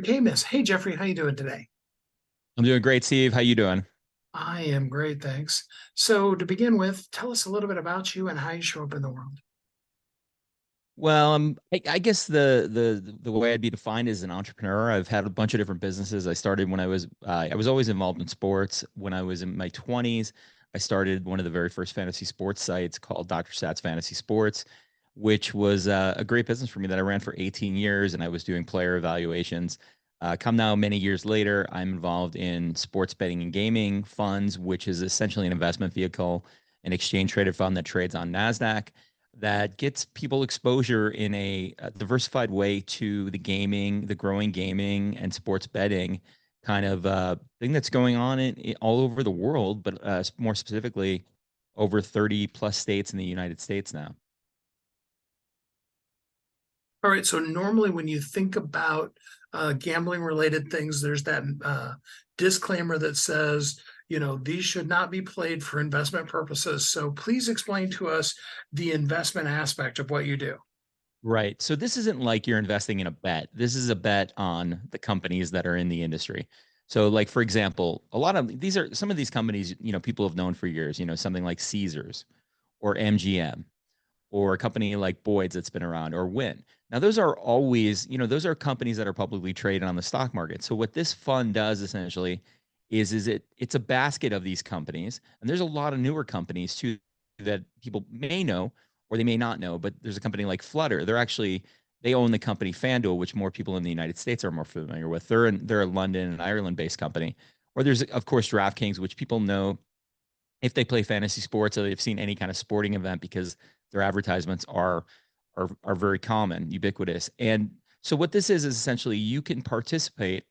Camus. Hey, Jeffrey, how you doing today? I'm doing great, Steve. How you doing? I am great, thanks. So to begin with, tell us a little bit about you and how you show up in the world. Well, I guess the way I'd be defined as an entrepreneur, I've had a bunch of different businesses. I started when I was always involved in sports. When I was in my 20s, I started one of the very first fantasy sports sites called Dr. Sat's Fantasy Sports, which was a great business for me that I ran for 18 years, and I was doing player evaluations. Come now, many years later, I'm involved in sports betting and gaming funds, which is essentially an investment vehicle, an exchange-traded fund that trades on NASDAQ, that gets people exposure in a diversified way to the growing gaming and sports betting kind of thing that's going on all over the world, but more specifically, over 30 plus states in the United States now. All right. So normally when you think about gambling related things, there's that disclaimer that says, these should not be played for investment purposes. So please explain to us the investment aspect of what you do. Right. So this isn't like you're investing in a bet. This is a bet on the companies that are in the industry. So like, for example, a lot of these are some of these companies, people have known for years, something like Caesars or MGM or a company like Boyd's that's been around or Wynn. Now, those are always, those are companies that are publicly traded on the stock market. So what this fund does essentially it's a basket of these companies. And there's a lot of newer companies too that people may know or they may not know, but there's a company like Flutter. They own the company FanDuel, which more people in the United States are more familiar with. They're a London and Ireland based company. Or there's, of course, DraftKings, which people know if they play fantasy sports or they've seen any kind of sporting event because their advertisements are very common, ubiquitous. And so what this is essentially you can participate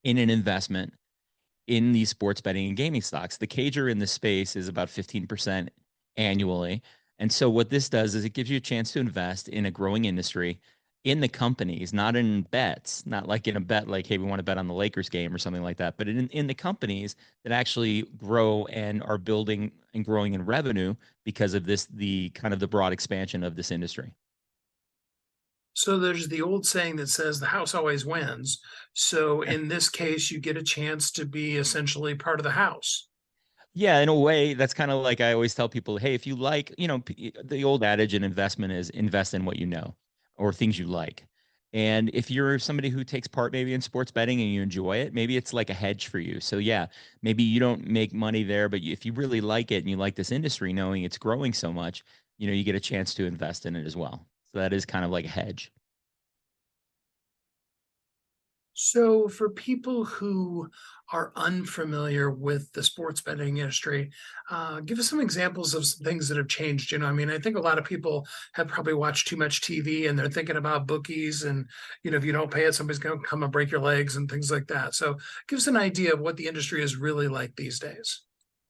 in an investment in these sports betting and gaming stocks. The CAGR in this space is about 15% annually. And so what this does is it gives you a chance to invest in a growing industry in the companies, not in bets, not like in a bet like, hey, we want to bet on the Lakers game or something like that, but in the companies that actually grow and are building and growing in revenue because of the kind of the broad expansion of this industry. So there's the old saying that says the house always wins. So in this case, you get a chance to be essentially part of the house. Yeah, in a way, that's kind of like I always tell people, hey, if you like, the old adage in investment is invest in what you know or things you like. And if you're somebody who takes part maybe in sports betting and you enjoy it, maybe it's like a hedge for you. So yeah, maybe you don't make money there, but if you really like it and you like this industry, knowing it's growing so much, you get a chance to invest in it as well. So that is kind of like a hedge. So for people who are unfamiliar with the sports betting industry, give us some examples of some things that have changed. I think a lot of people have probably watched too much TV and they're thinking about bookies and, if you don't pay it, somebody's going to come and break your legs and things like that. So give us an idea of what the industry is really like these days.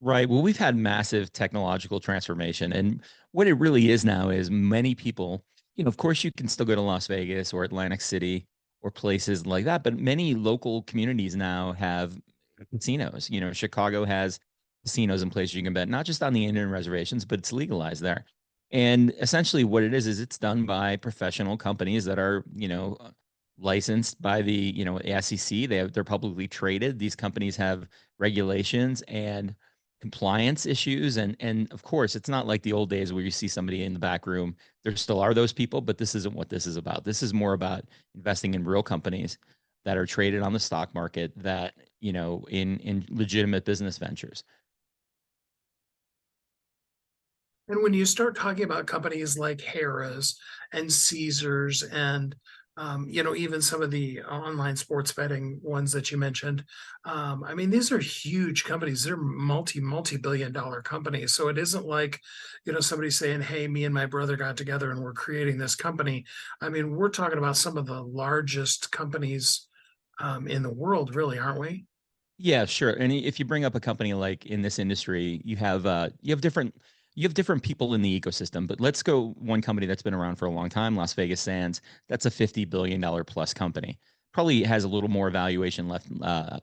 Right. Well, we've had massive technological transformation. And what it really is now is many people, of course, you can still go to Las Vegas or Atlantic City or places like that, but many local communities now have casinos. Chicago has casinos and places you can bet, not just on the Indian reservations, but it's legalized there. And essentially what it is it's done by professional companies that are, licensed by the, SEC. They're publicly traded. These companies have regulations and compliance issues. And of course, it's not like the old days where you see somebody in the back room. There still are those people, but this isn't what this is about. This is more about investing in real companies that are traded on the stock market that, in legitimate business ventures. And when you start talking about companies like Harrah's and Caesars and even some of the online sports betting ones that you mentioned. These are huge companies. They're multi-billion-dollar companies. So it isn't like, somebody saying, hey, me and my brother got together and we're creating this company. We're talking about some of the largest companies in the world, really, aren't we? Yeah, sure. And if you bring up a company like in this industry, you have different people in the ecosystem, but let's go one company that's been around for a long time, Las Vegas Sands. That's a $50 billion plus company. Probably has a little more valuation left,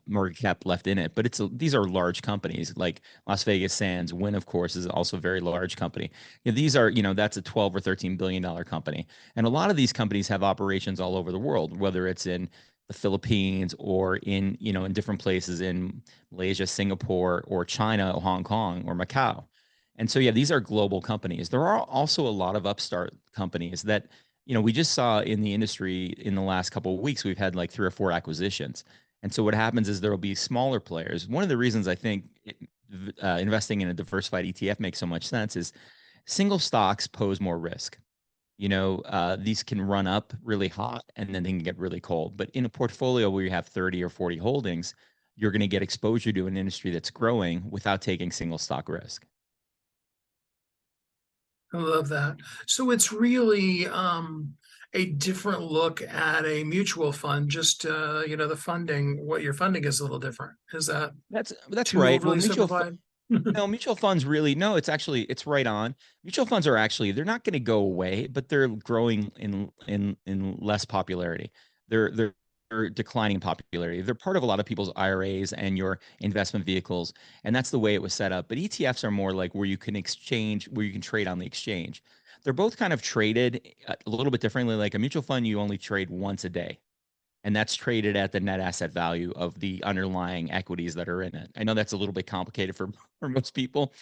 market cap left in it, but these are large companies like Las Vegas Sands. Wynn, of course, is also a very large company. These are, that's a 12 or $13 billion company. And a lot of these companies have operations all over the world, whether it's in the Philippines or in different places in Malaysia, Singapore, or China, or Hong Kong, or Macau. And so, yeah, these are global companies. There are also a lot of upstart companies that, we just saw in the industry in the last couple of weeks. We've had like 3 or 4 acquisitions. And so what happens is there will be smaller players. One of the reasons I think investing in a diversified ETF makes so much sense is single stocks pose more risk. These can run up really hot and then they can get really cold. But in a portfolio where you have 30 or 40 holdings, you're going to get exposure to an industry that's growing without taking single stock risk. I love that. So it's really a different look at a mutual fund. Just the funding, what you're funding is a little different. Is that's too right? overly Well, simplified? no, mutual funds really, no, it's right on. Mutual funds are actually, they're not going to go away, but they're growing in less popularity. They're they're declining in popularity. They're part of a lot of people's IRAs and your investment vehicles, and that's the way it was set up. But ETFs are more like where you can exchange, where you can trade on the exchange. They're both kind of traded a little bit differently. Like a mutual fund, you only trade once a day, and that's traded at the net asset value of the underlying equities that are in it. I know that's a little bit complicated for most people,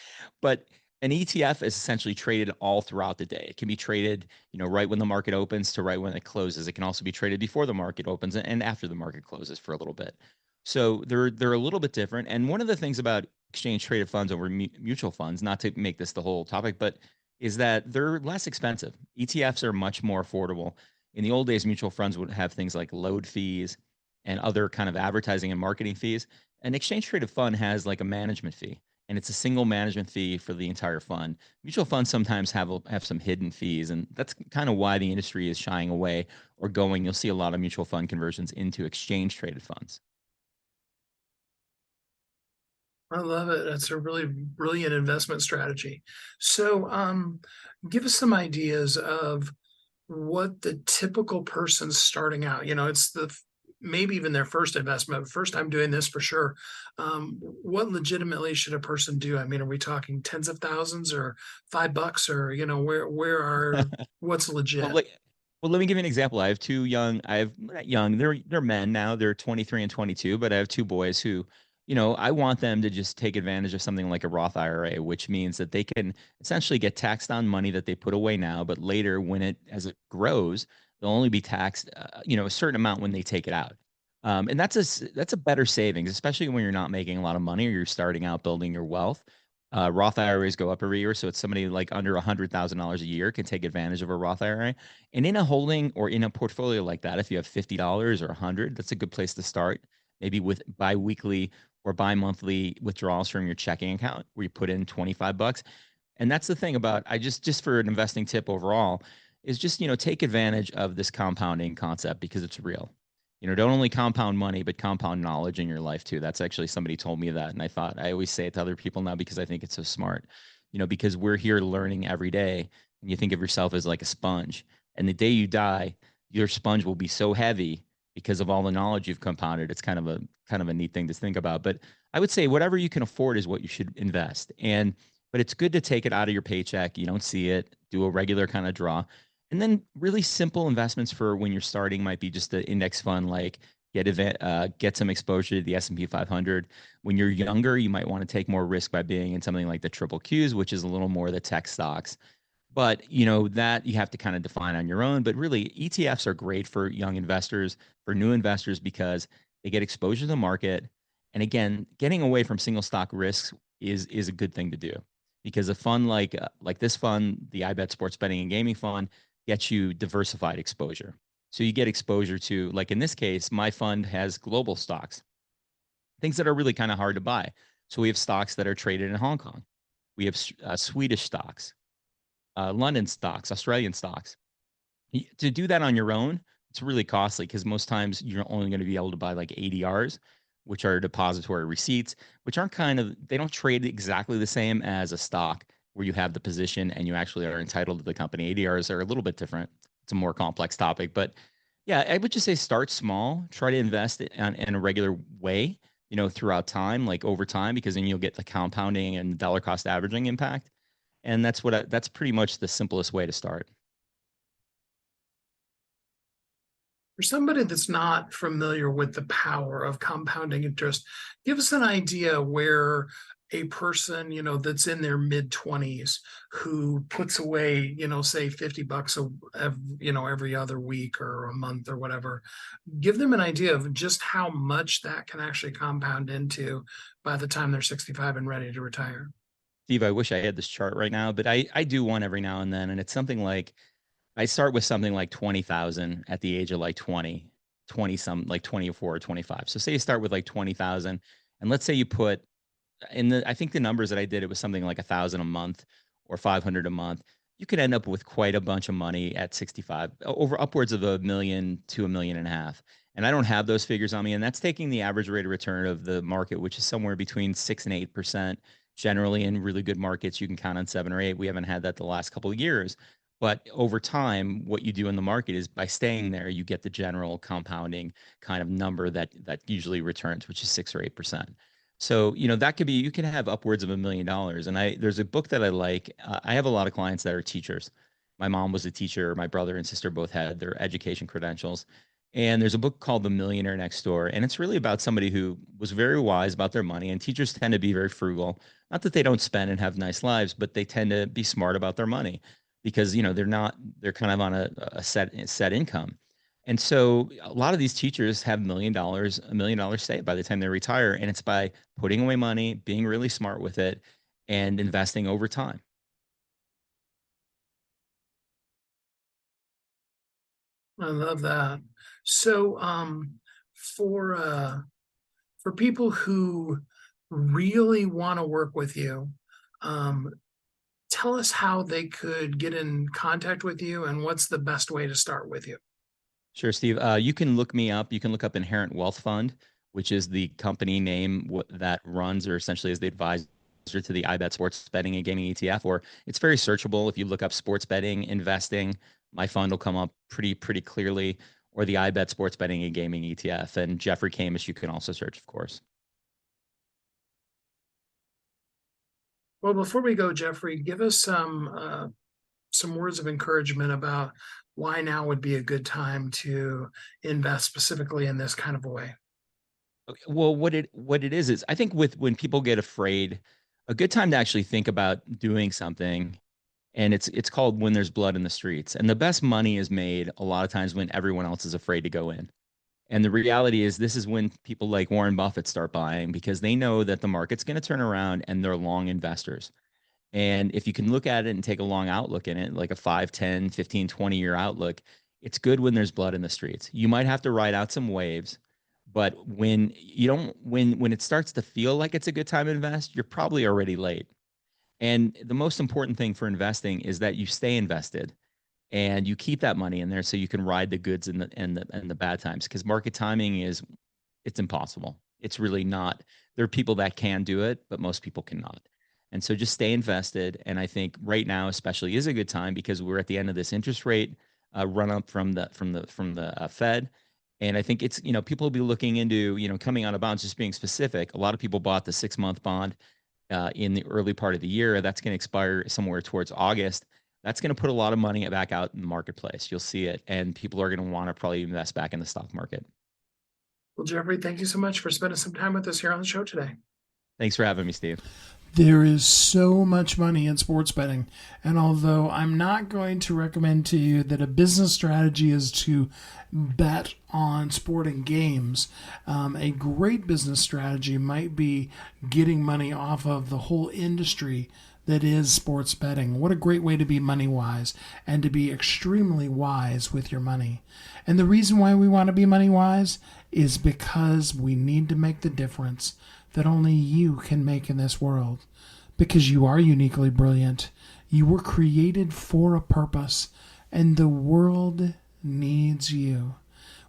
but an ETF is essentially traded all throughout the day. It can be traded, right when the market opens to right when it closes. It can also be traded before the market opens and after the market closes for a little bit. So they're a little bit different. And one of the things about exchange traded funds over mutual funds, not to make this the whole topic, but is that they're less expensive. ETFs are much more affordable. In the old days, mutual funds would have things like load fees and other kind of advertising and marketing fees. An exchange traded fund has like a management fee, and it's a single management fee for the entire fund. Mutual funds sometimes have some hidden fees, and that's kind of why the industry is shying away or going. You'll see a lot of mutual fund conversions into exchange traded funds. I love it. That's a really brilliant investment strategy. So, give us some ideas of what the typical person starting out, it's maybe even their first investment, first time doing this for sure. What legitimately should a person do? I mean, are we talking tens of thousands or $5 or, what's legit? Well, let me give you an example. I have two young, not young, they're men now, they're 23 and 22, but I have two boys who, I want them to just take advantage of something like a Roth IRA, which means that they can essentially get taxed on money that they put away now, but later as it grows, they'll only be taxed, a certain amount when they take it out. And that's a better savings, especially when you're not making a lot of money or you're starting out building your wealth. Roth IRAs go up every year, so it's somebody like under $100,000 a year can take advantage of a Roth IRA. And in a holding or in a portfolio like that, if you have $50 or $100, that's a good place to start. Maybe with biweekly or bi-monthly withdrawals from your checking account where you put in $25. And that's the thing about, I just for an investing tip overall is just, take advantage of this compounding concept because it's real. Don't only compound money, but compound knowledge in your life too. That's actually somebody told me that. And I always say it to other people now because I think it's so smart, because we're here learning every day. And you think of yourself as like a sponge. And the day you die, your sponge will be so heavy because of all the knowledge you've compounded. It's kind of a neat thing to think about. But I would say whatever you can afford is what you should invest. But it's good to take it out of your paycheck. You don't see it, do a regular kind of draw. And then really simple investments for when you're starting might be just the index fund, like get some exposure to the S&P 500. When you're younger, you might want to take more risk by being in something like the triple Qs, which is a little more the tech stocks. But that you have to kind of define on your own. But really, ETFs are great for young investors, for new investors, because they get exposure to the market. And again, getting away from single stock risks is a good thing to do, because a fund like this fund, the iBet Sports Betting and Gaming Fund, gets you diversified exposure. So you get exposure to, like in this case, my fund has global stocks, things that are really kind of hard to buy. So we have stocks that are traded in Hong Kong. We have Swedish stocks, London stocks, Australian stocks. To do that on your own, it's really costly because most times you're only going to be able to buy like ADRs, which are depository receipts, which they don't trade exactly the same as a stock where you have the position and you actually are entitled to the company. ADRs are a little bit different. It's a more complex topic, but yeah, I would just say start small, try to invest in a regular way, throughout time, like over time, because then you'll get the compounding and dollar cost averaging impact. And that's pretty much the simplest way to start. For somebody that's not familiar with the power of compounding interest, give us an idea where a person, that's in their mid-20s who puts away, say $50 every other week or a month or whatever, give them an idea of just how much that can actually compound into by the time they're 65 and ready to retire. Steve, I wish I had this chart right now, but I do one every now and then, and it's something like I start with something like 20,000 at the age of like 20 some, like 24 or 25. So say you start with like 20,000, and let's say you put I think the numbers that I did, it was something like 1,000 a month or 500 a month. You could end up with quite a bunch of money at 65, over upwards of $1 million to $1.5 million. And I don't have those figures on me. And that's taking the average rate of return of the market, which is somewhere between 6 and 8%. Generally, in really good markets, you can count on 7 or 8. We haven't had that the last couple of years. But over time, what you do in the market is by staying there, you get the general compounding kind of number that usually returns, which is 6 or 8%. So, that could be, you can have upwards of $1 million. And there's a book that I like. I have a lot of clients that are teachers. My mom was a teacher. My brother and sister both had their education credentials. And there's a book called The Millionaire Next Door. And it's really about somebody who was very wise about their money. And teachers tend to be very frugal. Not that they don't spend and have nice lives, but they tend to be smart about their money because, they're kind of on a set income. And so a lot of these teachers have $1 million saved by the time they retire. And it's by putting away money, being really smart with it, and investing over time. I love that. So, for people who really want to work with you, tell us how they could get in contact with you and what's the best way to start with you. Sure, Steve. You can look me up. You can look up Inherent Wealth Fund, which is the company name that runs or essentially is the advisor to the iBet Sports Betting and Gaming ETF. Or it's very searchable. If you look up sports betting, investing, my fund will come up pretty clearly, or the iBet Sports Betting and Gaming ETF. And Jeffrey Camish, you can also search, of course. Well, before we go, Jeffrey, give us some words of encouragement about why now would be a good time to invest specifically in this kind of a way. Well, what it is I think when people get afraid, a good time to actually think about doing something, and it's called When There's Blood in the Streets. And the best money is made a lot of times when everyone else is afraid to go in. And the reality is this is when people like Warren Buffett start buying because they know that the market's going to turn around and they're long investors. And if you can look at it and take a long outlook in it, like a 5, 10, 15, 20-year outlook, it's good when there's blood in the streets. You might have to ride out some waves, but when it starts to feel like it's a good time to invest, you're probably already late. And the most important thing for investing is that you stay invested and you keep that money in there so you can ride the goods and the bad times, because market timing it's impossible. It's really not. There are people that can do it, but most people cannot. And so just stay invested. And I think right now especially is a good time because we're at the end of this interest rate run up from the Fed. And I think it's, people will be looking into, coming out of bonds, just being specific. A lot of people bought the 6-month bond in the early part of the year. That's going to expire somewhere towards August. That's going to put a lot of money back out in the marketplace. You'll see it. And people are going to want to probably invest back in the stock market. Well, Jeffrey, thank you so much for spending some time with us here on the show today. Thanks for having me, Steve. There is so much money in sports betting. And although I'm not going to recommend to you that a business strategy is to bet on sporting games, a great business strategy might be getting money off of the whole industry that is sports betting. What a great way to be money wise and to be extremely wise with your money. And the reason why we want to be money wise is because we need to make the difference that only you can make in this world. Because you are uniquely brilliant. You were created for a purpose, and the world needs you.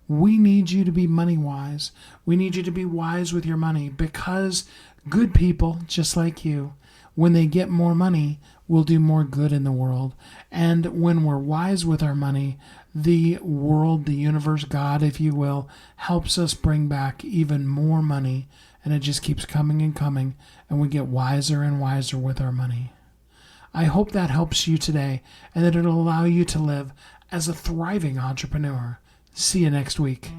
We need you to be money wise. We need you to be wise with your money, because good people, just like you, when they get more money, will do more good in the world. And when we're wise with our money, the world, the universe, God, if you will, helps us bring back even more money. And it just keeps coming and coming, and we get wiser and wiser with our money. I hope that helps you today, and that it'll allow you to live as a thriving entrepreneur. See you next week.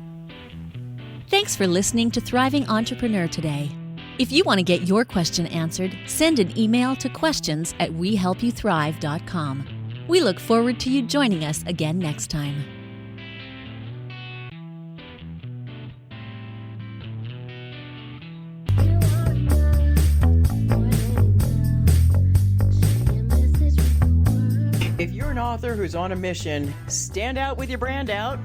Thanks for listening to Thriving Entrepreneur today. If you want to get your question answered, send an email to questions@wehelpyouthrive.com. We look forward to you joining us again next time. If you're an author who's on a mission, stand out with your brand out.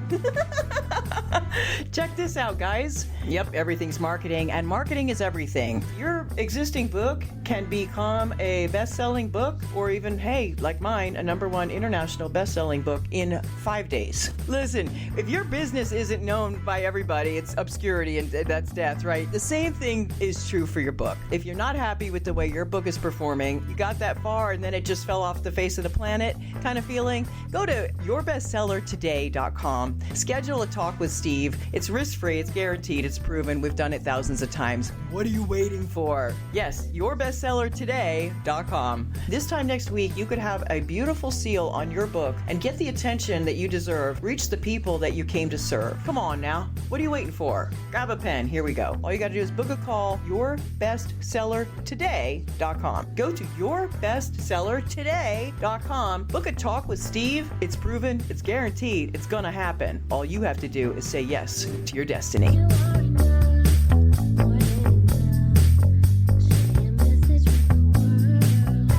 Check this out, guys. Yep, everything's marketing, and marketing is everything. Your existing book can become a best-selling book, or even, hey, like mine, a #1 international best-selling book in 5 days. Listen, if your business isn't known by everybody, it's obscurity, and that's death, right? The same thing is true for your book. If you're not happy with the way your book is performing, you got that far and then it just fell off the face of the planet kind of feeling, go to yourbestsellertoday.com. Schedule a talk with Steve. It's risk-free, it's guaranteed, it's proven. We've done it thousands of times. What are you waiting for? Yes, yourbestsellertoday.com. This time next week, you could have a beautiful seal on your book and get the attention that you deserve. Reach the people that you came to serve. Come on now. What are you waiting for? Grab a pen. Here we go. All you got to do is book a call, yourbestsellertoday.com. Go to yourbestsellertoday.com. Book a talk with Steve. It's proven, it's guaranteed, it's going to happen. All you have to do is say yes to your destiny.